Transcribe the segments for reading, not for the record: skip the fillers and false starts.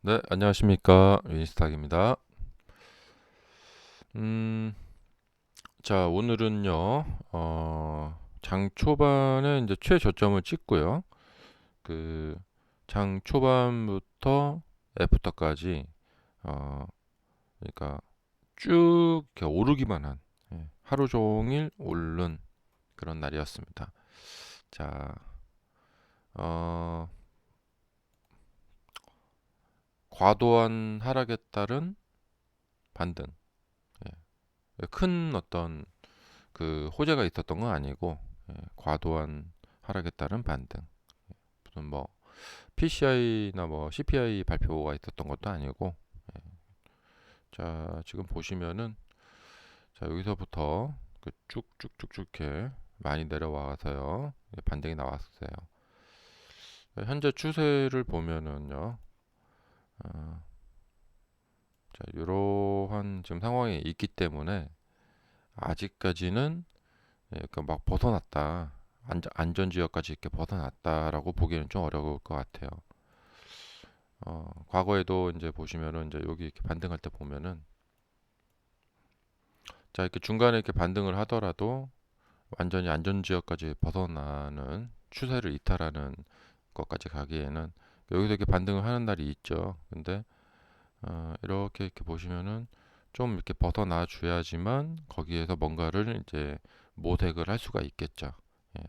네, 안녕하십니까. 윈스탁입니다. 음, 자, 오늘은요, 장 초반에 이제 최저점을 찍고요. 그, 장 초반부터 애프터까지, 어, 그러니까 쭉 이렇게 오르기만 한, 하루 종일 오른 그런 날이었습니다. 자, 어, 과도한 하락에 따른 반등. 큰 어떤 그 호재가 있었던 건 아니고 과도한 하락에 따른 반등. 무슨 뭐 PCI나 뭐 CPI 발표가 있었던 것도 아니고 자 지금 보시면은 자 여기서부터 그 쭉쭉쭉쭉 이렇게 많이 내려와서요 반등이 나왔어요. 현재 추세를 보면은요 자 이러한 지금 상황이 있기 때문에 아직까지는 그막 벗어났다 안전 지역까지 이렇게 벗어났다라고 보기에는 좀 어려울 것 같아요. 과거에도 이제 보시면은 이제 여기 이렇게 반등할 때 보면은 자 이렇게 중간에 이렇게 반등을 하더라도 완전히 안전 지역까지 벗어나는 추세를 이탈하는 것까지 가기에는 여기서 이렇게 반등을 하는 날이 있죠. 근데 이렇게 보시면은 좀 이렇게 벗어나 줘야지만 거기에서 뭔가를 이제 모색을 할 수가 있겠죠. 예.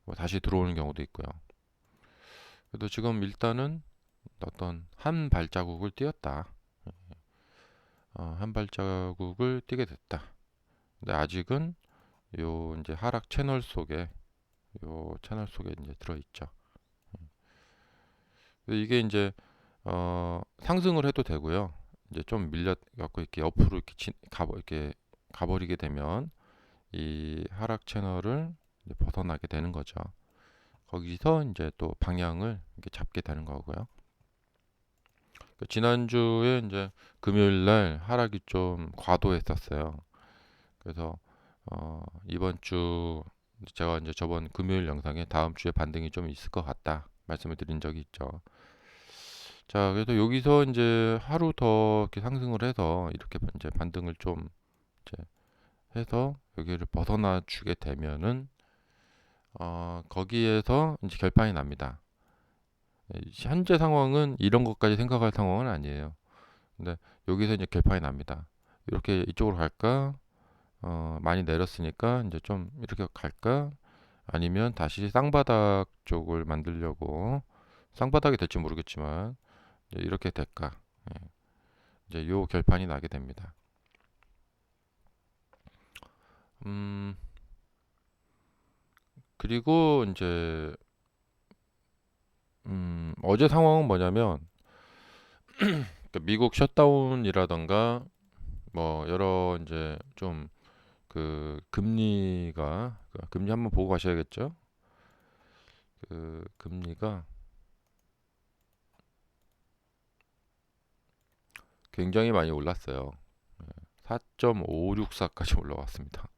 뭐 다시 들어오는 경우도 있고요. 그래도 지금 일단은 어떤 한 발자국을 뛰었다. 한 발자국을 뛰게 됐다. 근데 아직은 요 이제 하락 채널 속에 요 채널 속에 이제 들어 있죠. 이게 이제 상승을 해도 되고요. 이제 좀 밀려 갖고 이렇게 옆으로 이렇게 이렇게 가버리게 되면 이 하락 채널을 이제 벗어나게 되는 거죠. 거기서 이제 또 방향을 이렇게 잡게 되는 거고요. 지난주에 이제 금요일 날 하락이 좀 과도했었어요. 그래서 이번 주 제가 이제 저번 금요일 영상에 다음 주에 반등이 좀 있을 것 같다 말씀을 드린 적이 있죠. 자, 그래서 여기서 이제 하루 더 이렇게 상승을 해서 이렇게 이제 반등을 좀 이제 해서 여기를 벗어나 주게 되면은 거기에서 이제 결판이 납니다. 현재 상황은 이런 것까지 생각할 상황은 아니에요. 근데 여기서 이제 결판이 납니다. 이렇게 이쪽으로 갈까? 많이 내렸으니까 이제 좀 이렇게 갈까? 아니면 다시 쌍바닥 쪽을 만들려고 쌍바닥이 될지 모르겠지만 이제 이렇게 될까? 예, 이제 요 결판이 나게 됩니다. 음, 그리고 이제 어제 상황은 뭐냐면 그 미국 셧다운이라던가 뭐 여러 이제 좀 그 금리가 금리 한번 보고 가셔야겠죠? 그 금리가 굉장히 많이 올랐어요. 4.564까지 올라왔습니다.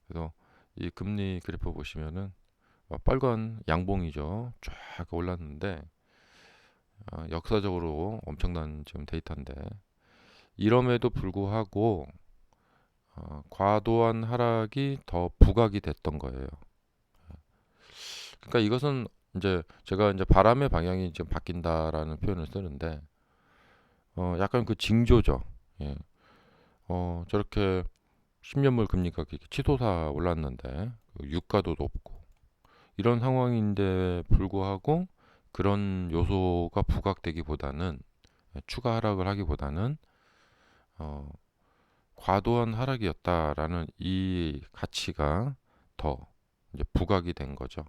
그래서 이 금리 그래프 보시면은 빨간 양봉이죠. 쫙 올랐는데 역사적으로 엄청난 지금 데이터인데 이럼에도 불구하고 과도한 하락이 더 부각이 됐던 거예요. 그러니까 이것은 이제 제가 이제 바람의 방향이 지금 바뀐다라는 표현을 쓰는데 약간 그 징조죠. 예. 저렇게 10년물 금리가 이렇게 치솟아 올랐는데 그 유가도 높고 이런 상황인데 불구하고 그런 요소가 부각되기보다는 추가 하락을 하기보다는 어, 과도한 하락이었다라는 이 가치가 더 이제 부각이 된 거죠.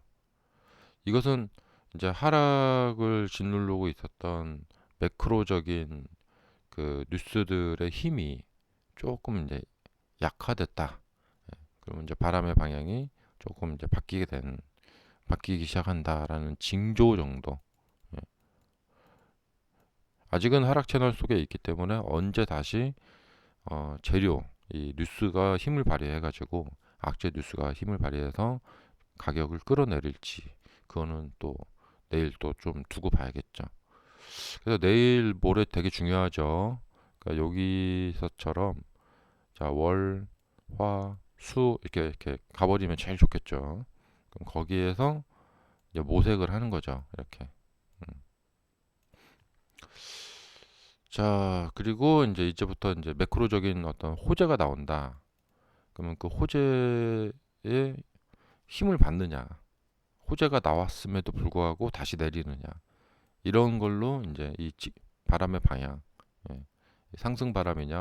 이것은 이제 하락을 짓누르고 있었던 매크로적인 그 뉴스들의 힘이 조금 이제 약화됐다. 그러면 이제 바람의 방향이 조금 이제 바뀌기 시작한다라는 징조 정도. 예. 아직은 하락 채널 속에 있기 때문에 언제 다시 재료 이 뉴스가 힘을 발휘해가지고 악재 뉴스가 힘을 발휘해서 가격을 끌어내릴지 그거는 또 내일 또 좀 두고 봐야겠죠. 그래서 내일 모레 되게 중요하죠. 그러니까 여기서처럼 자, 월, 화, 수 이렇게 가버리면 제일 좋겠죠. 그럼 거기에서 이제 모색을 하는 거죠. 이렇게. 음. 자, 그리고 이제부터 이제 매크로적인 어떤 호재가 나온다. 그러면 그 호재에 힘을 받느냐. 호재가 나왔음에도 불구하고 다시 내리느냐. 이런 걸로 이제 바람의 방향, 예, 상승 바람이냐,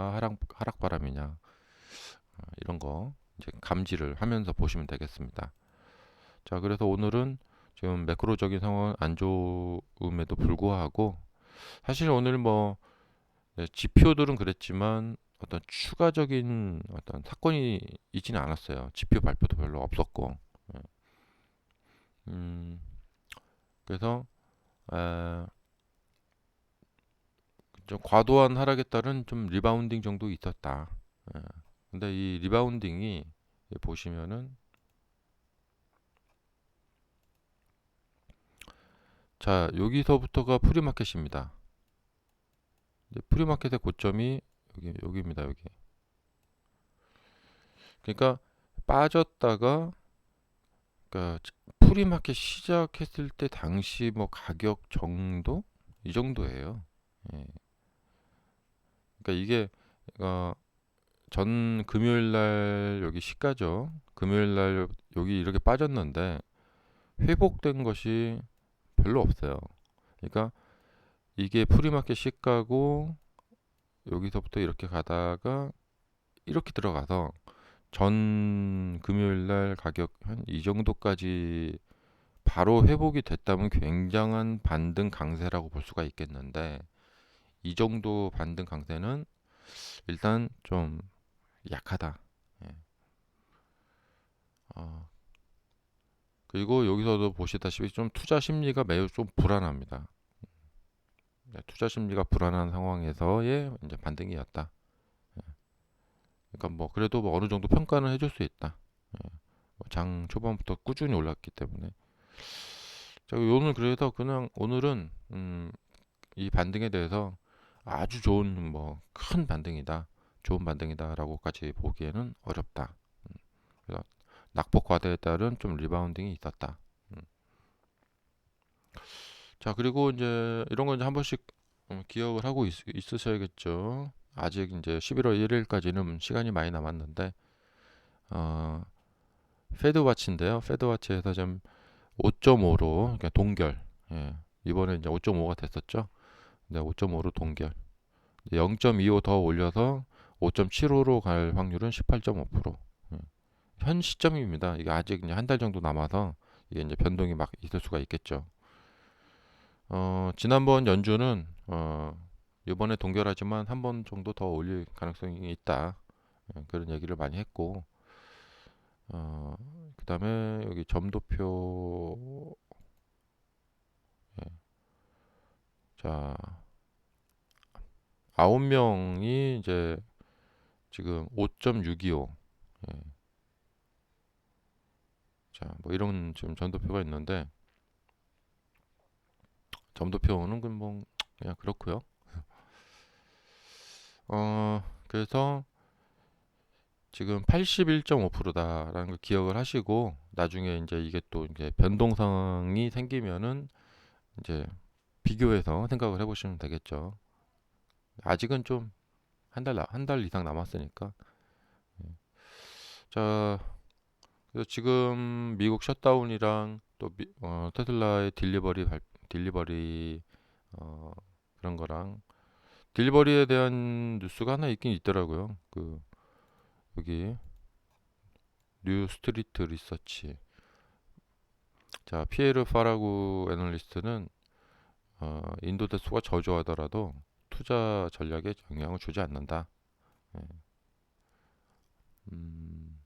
하락 바람이냐, 이런 거 이제 감지를 하면서 보시면 되겠습니다. 자, 그래서 오늘은 지금 매크로적인 상황은 안 좋음에도 불구하고 사실 오늘 뭐 지표들은 그랬지만 어떤 추가적인 어떤 사건이 있지는 않았어요. 지표 발표도 별로 없었고, 예. 음, 그래서 에, 좀 과도한 하락에 따른 좀 리바운딩 정도 있었다. 예. 근데 이 리바운딩이 보시면은 자, 여기서부터가 프리마켓입니다. 프리마켓의 고점이 여기입니다. 여기. 그러니까 빠졌다가 그러니까 프리마켓 시작했을 때 당시 뭐 가격 정도 이 정도예요. 예. 그러니까 이게 어, 전 금요일 날 여기 시가죠. 금요일 날 여기 이렇게 빠졌는데 회복된 것이 별로 없어요. 그러니까 이게 프리마켓 시가고 여기서부터 이렇게 가다가 이렇게 들어가서 전 금요일 날 가격 한 이 정도까지 바로 회복이 됐다면 굉장한 반등 강세라고 볼 수가 있겠는데 이 정도 반등 강세는 일단 좀 약하다. 예. 어, 그리고 여기서도 보시다시피 좀 투자 심리가 매우 좀 불안합니다. 네, 투자 심리가 불안한 상황에서의 이제 반등이었다. 그러니까 뭐 그래도 뭐 어느 정도 평가는 해줄 수 있다. 예. 뭐장 초반부터 꾸준히 올랐기 때문에. 자, 오늘 그래서 그냥 오늘은 이 반등에 대해서 아주 좋은 뭐 큰 반등이다, 좋은 반등이다라고까지 보기에는 어렵다. 그래서 낙폭 과대에 따른 좀 리바운딩이 있었다. 음. 자, 그리고 이제 이런 거 이제 한 번씩 기억을 하고 있으셔야겠죠. 아직 이제 11월 1일까지는 시간이 많이 남았는데 어, 페드와치인데요. 페드와치에서 좀 5.5로 그러니까 동결. 예. 이번에 이제 5.5가 됐었죠. 네, 5.5로 동결. 0.25 더 올려서 5.75로 갈 확률은 18.5%. 예. 현 시점입니다. 이게 아직 이제 한 달 정도 남아서 이게 이제 변동이 막 있을 수가 있겠죠. 지난번 연준은 이번에 동결하지만 한 번 정도 더 올릴 가능성이 있다. 예, 그런 얘기를 많이 했고, 어, 그다음에 여기 점도표, 예, 자, 9명이 이제 지금 5.625, 예, 자, 뭐 이런 지금 점도표가 있는데, 점도표는 그뭐 그냥 그렇고요. 그래서 지금 81.5%다라는 걸 기억을 하시고 나중에 이제 이게 또 이제 변동성이 생기면은 이제 비교해서 생각을 해보시면 되겠죠. 아직은 좀 한 달 이상 남았으니까. 자, 그래서 지금 미국 셧다운이랑 또 테슬라의 딜리버리 어, 그런 거랑 딜리버리에 대한 뉴스가 하나 있긴 있더라고요. 그 여기 뉴 스트리트 리서치. 자, 피에르 파라구 애널리스트는 인도 대수가 저조하더라도 투자 전략에 영향을 주지 않는다. 예. 음,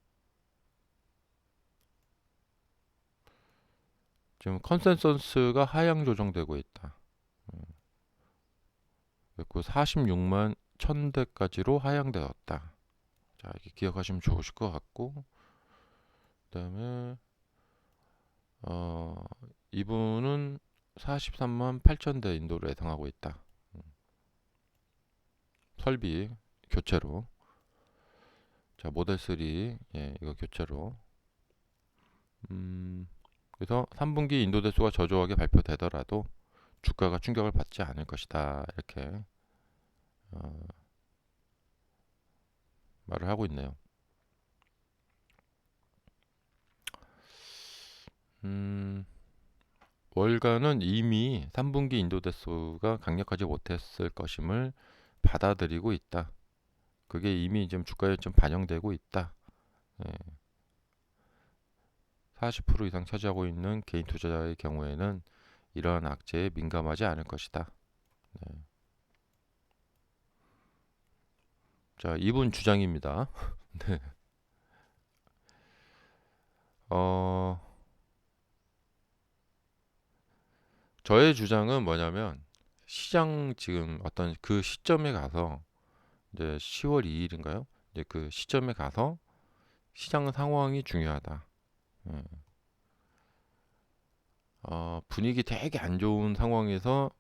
지금 컨센서스가 하향 조정되고 있다. 그리고 46만 1000대까지로 하향되었다. 자, 이렇게 기억하시면 좋으실 것 같고, 그다음에 어, 이분은 43만 8천 대 인도를 예상하고 있다. 설비 교체로. 자, 모델 3, 예, 이거 교체로. 그래서 3분기 인도 대수가 저조하게 발표되더라도 주가가 충격을 받지 않을 것이다. 이렇게 어, 말을 하고 있네요. 음, 월가는 이미 3분기 인도 대수가 강력하지 못했을 것임을 받아들이고 있다. 그게 이미 지금 주가에 좀 반영되고 있다. 예, 40% 이상 차지하고 있는 개인 투자자의 경우에는 이러한 악재에 민감하지 않을 것이다. 네. 자, 이분 주장입니다. 네. 어, 저의 주장은 뭐냐면 시장 지금 어떤 그 시점에 가서 이제 10월 2일인가요? 이제 그 시점에 가서 시장 상황이 중요하다. 예. 분위기 되게 안 좋은 상황에서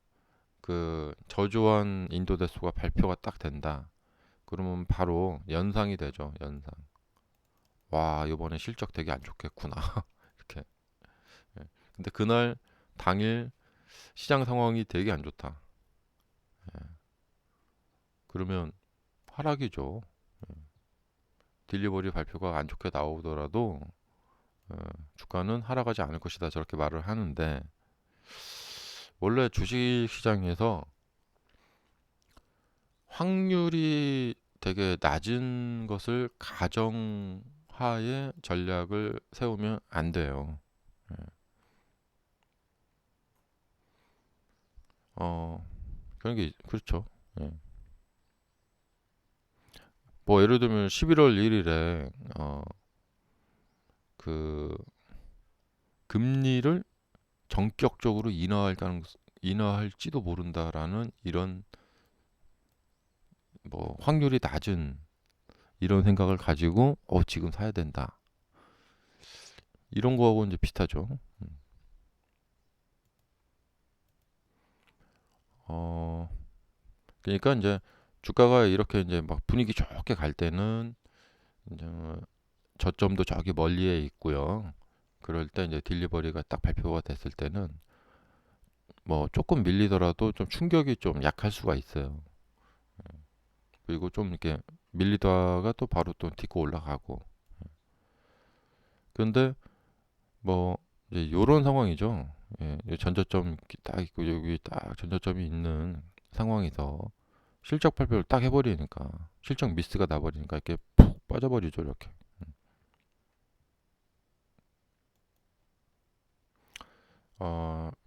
그 저조한 인도 대수가 발표가 딱 된다. 그러면 바로 연상이 되죠. 연상. 와, 이번에 실적 되게 안 좋겠구나. 이렇게. 예. 근데 그날 당일 시장 상황이 되게 안 좋다. 그러면 하락이죠. 딜리버리 발표가 안 좋게 나오더라도 어, 주가는 하락하지 않을 것이다. 저렇게 말을 하는데 원래 주식 시장에서 확률이 되게 낮은 것을 가정하에 전략을 세우면 안 돼요. 예. 어, 그런 게 그렇죠. 예. 뭐 예를 들면 11월 1일에 그 금리를 전격적으로 인하할지도 모른다라는 이런 뭐 확률이 낮은 이런 생각을 가지고 지금 사야 된다. 이런 거하고 이제 비슷하죠. 어, 그러니까 이제 주가가 이렇게 이제 막 분위기 좋게 갈 때는 이제 저점도 저기 멀리에 있고요. 그럴 때 이제 딜리버리가 딱 발표가 됐을 때는 뭐 조금 밀리더라도 좀 충격이 좀 약할 수가 있어요. 그리고 좀 이렇게 밀리다가 또 바로 또 딛고 올라가고. 그런데 뭐 이제 요런 상황이죠. 예, 전저점 딱 있고 여기 딱 전저점이 있는 상황에서 실적 발표를 딱 해버리니까 실적 미스가 나버리니까 이렇게 푹 빠져버리죠 이렇게.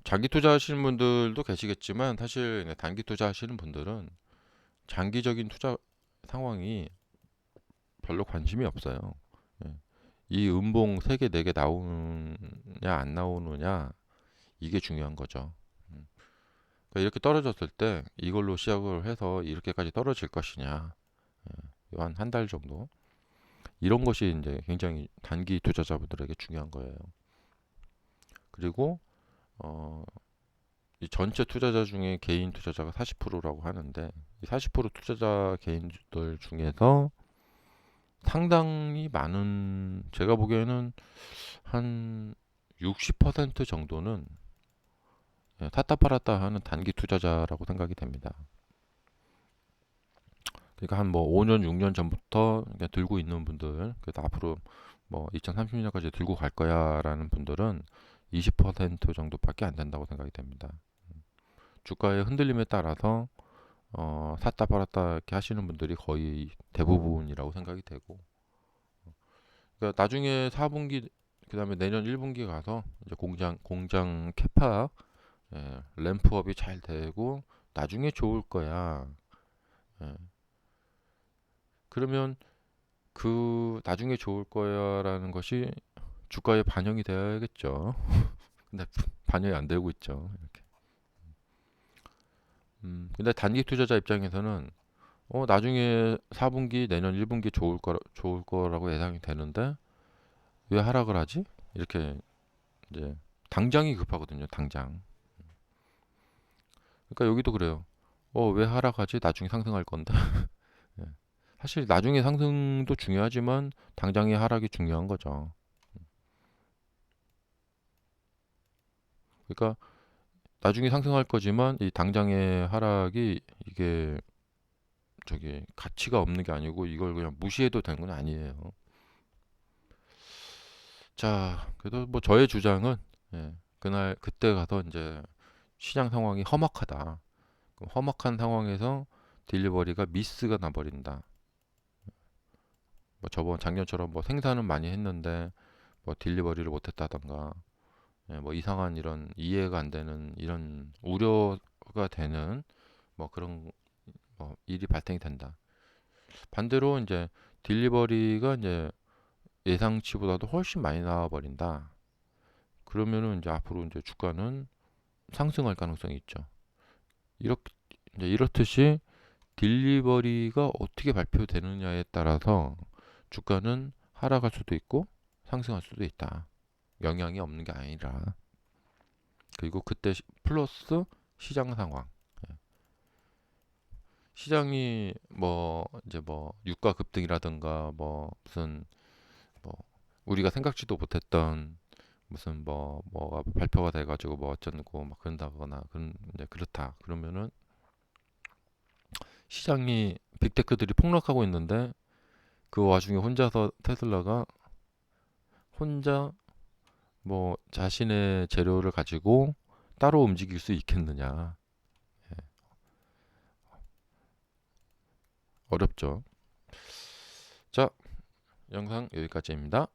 장기 투자하시는 분들도 계시겠지만 사실 단기 투자하시는 분들은 장기적인 투자 상황이 별로 관심이 없어요. 예. 이 음봉 3개, 4개 나오느냐 안 나오느냐 이게 중요한 거죠. 음. 그러니까 이렇게 떨어졌을 때 이걸로 시작을 해서 이렇게까지 떨어질 것이냐 한 달 정도 이런 것이 이제 굉장히 단기 투자자분들에게 중요한 거예요. 그리고 어, 이 전체 투자자 중에 개인 투자자가 40%라고 하는데 이 40% 투자자 개인들 중에서 상당히 많은 제가 보기에는 한 60% 정도는 탔다 팔았다 하는 단기 투자자라고 생각이 됩니다. 그러니까 한 뭐 5년, 6년 전부터 그냥 들고 있는 분들, 그래도 앞으로 뭐 2030년까지 들고 갈 거야라는 분들은 20% 정도밖에 안 된다고 생각이 됩니다. 주가의 흔들림에 따라서 샀다 팔았다 이렇게 하시는 분들이 거의 대부분이라고 생각이 되고, 그러니까 나중에 4분기 그다음에 내년 1분기 가서 이제 공장 캐파 램프업이 잘 되고 나중에 좋을 거야. 예. 그러면 그 나중에 좋을 거야라는 것이 주가에 반영이 되어야겠죠. 근데 반영이 안 되고 있죠. 이렇게. 근데 단기 투자자 입장에서는 나중에 4분기 내년 1분기 좋을 거라고 예상이 되는데 왜 하락을 하지? 이렇게 이제 당장이 급하거든요. 당장. 그러니까 여기도 그래요. 왜 하락하지? 나중에 상승할 건데. 예. 사실 나중에 상승도 중요하지만 당장의 하락이 중요한 거죠. 그러니까 나중에 상승할 거지만 이 당장의 하락이 이게 저기 가치가 없는 게 아니고 이걸 그냥 무시해도 되는 건 아니에요. 자, 그래도 뭐 저의 주장은 그날 그때 가서 이제 시장 상황이 험악하다. 그럼 험악한 상황에서 딜리버리가 미스가 나버린다. 뭐 저번 작년처럼 뭐 생산은 많이 했는데 뭐 딜리버리를 못했다던가 뭐 이상한 이런 이해가 안 되는 이런 우려가 되는 뭐 그런 뭐 일이 발생이 된다. 반대로 이제 딜리버리가 이제 예상치보다도 훨씬 많이 나와 버린다. 그러면은 이제 앞으로 이제 주가는 상승할 가능성이 있죠. 이렇게 이제 이렇듯이 딜리버리가 어떻게 발표되느냐에 따라서 주가는 하락할 수도 있고 상승할 수도 있다. 영향이 없는 게 아니라. 그리고 그때 플러스 시장 상황. 시장이 뭐 이제 뭐 유가 급등이라든가 뭐 무슨 뭐 우리가 생각지도 못했던 무슨 뭐가 발표가 돼가지고 뭐 어쩌고 막 그런다거나 그런 이제 그렇다. 그러면은 시장이 빅테크들이 폭락하고 있는데 그 와중에 혼자서 테슬라가 혼자 뭐 자신의 재료를 가지고 따로 움직일 수 있겠느냐. 어렵죠. 자, 영상 여기까지입니다.